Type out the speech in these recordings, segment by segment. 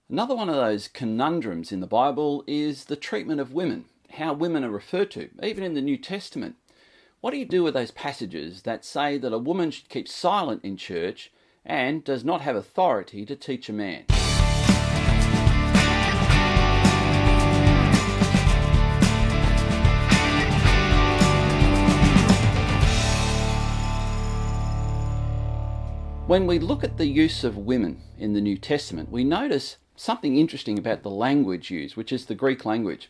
Another one of those conundrums in the Bible is the treatment of women, how women are referred to, even in the New Testament. What do you do with those passages that say that a woman should keep silent in church and does not have authority to teach a man? When we look at the use of women in the New Testament, we notice something interesting about the language used, which is the Greek language.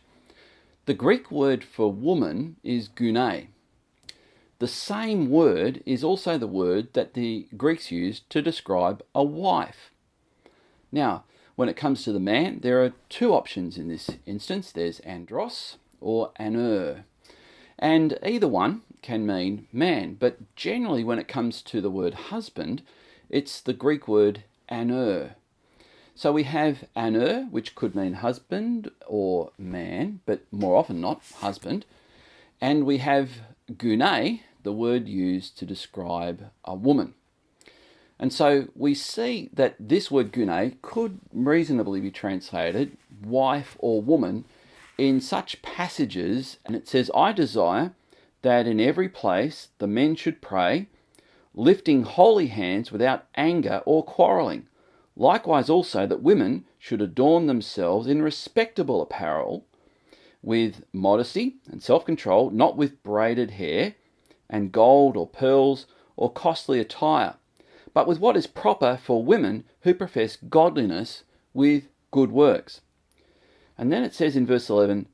The Greek word for woman is gune. The same word is also the word that the Greeks used to describe a wife. Now, when it comes to the man, there are two options in this instance. There's andros or aner. And either one can mean man, but generally when it comes to the word husband, it's the Greek word aner. So we have aner, which could mean husband or man, but more often not husband. And we have gune, the word used to describe a woman. And so we see that this word gune could reasonably be translated wife or woman in such passages. And it says, I desire that in every place the men should pray, lifting holy hands without anger or quarrelling. Likewise also that women should adorn themselves in respectable apparel, with modesty and self-control, not with braided hair and gold or pearls or costly attire, but with what is proper for women who profess godliness with good works. And then it says in verse 11,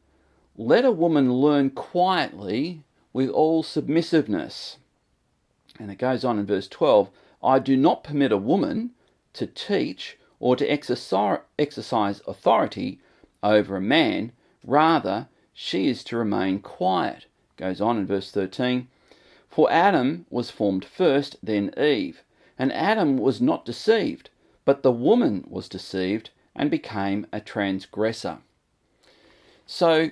let a woman learn quietly with all submissiveness. And it goes on in verse 12, I do not permit a woman to teach or to exercise authority over a man. Rather, she is to remain quiet. Goes on in verse 13, for Adam was formed first, then Eve. And Adam was not deceived, but the woman was deceived and became a transgressor. So,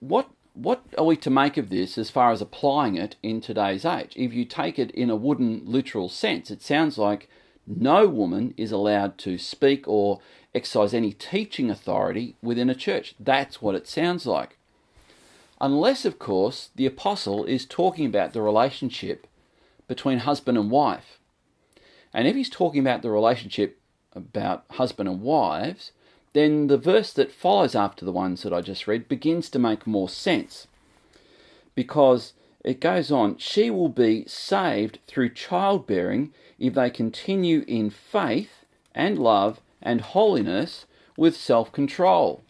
what are we to make of this as far as applying it in today's age? If you take it in a wooden literal sense, it sounds like no woman is allowed to speak or exercise any teaching authority within a church. That's what it sounds like. Unless, of course, the apostle is talking about the relationship between husband and wife. And if he's talking about the relationship about husband and wives, then the verse that follows after the ones that I just read begins to make more sense. Because it goes on, she will be saved through childbearing if they continue in faith and love and holiness with self-control.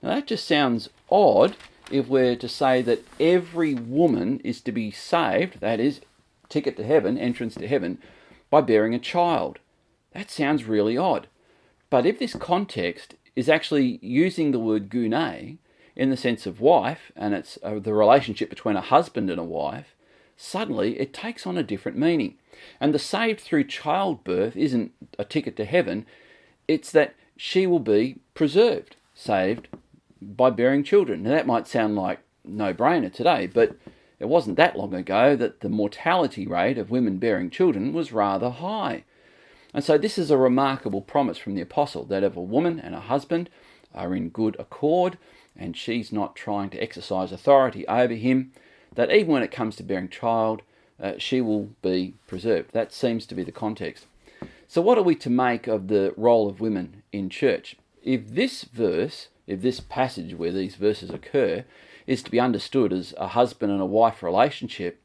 Now that just sounds odd if we're to say that every woman is to be saved, that is, ticket to heaven, entrance to heaven, by bearing a child. That sounds really odd. But if this context is actually using the word gune in the sense of wife, and it's the relationship between a husband and a wife, suddenly it takes on a different meaning. And the saved through childbirth isn't a ticket to heaven, it's that she will be preserved, saved by bearing children. Now that might sound like no-brainer today, but it wasn't that long ago that the mortality rate of women bearing children was rather high. And so this is a remarkable promise from the apostle, that if a woman and a husband are in good accord, and she's not trying to exercise authority over him, that even when it comes to bearing child, she will be preserved. That seems to be the context. So what are we to make of the role of women in church? If this passage where these verses occur, is to be understood as a husband and a wife relationship,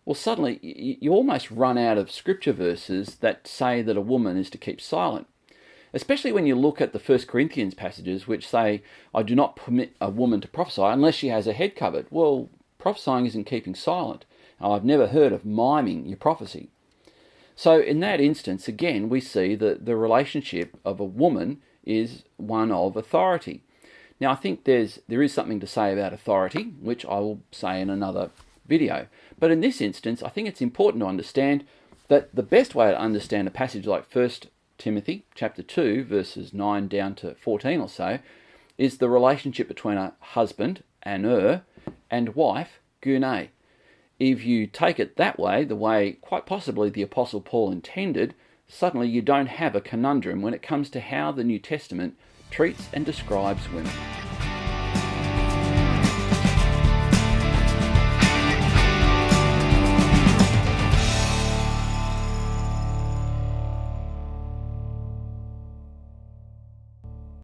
well, suddenly you almost run out of scripture verses that say that a woman is to keep silent. Especially when you look at the 1 Corinthians passages which say, I do not permit a woman to prophesy unless she has her head covered. Well, prophesying isn't keeping silent. I've never heard of miming your prophecy. So in that instance, again, we see that the relationship of a woman is one of authority. Now, I think there is something to say about authority, which I will say in another video. But in this instance, I think it's important to understand that the best way to understand a passage like 1 Timothy chapter 2, verses 9 down to 14 or so, is the relationship between a husband, aner, and wife, gune. If you take it that way, the way quite possibly the Apostle Paul intended, suddenly you don't have a conundrum when it comes to how the New Testament treats and describes women.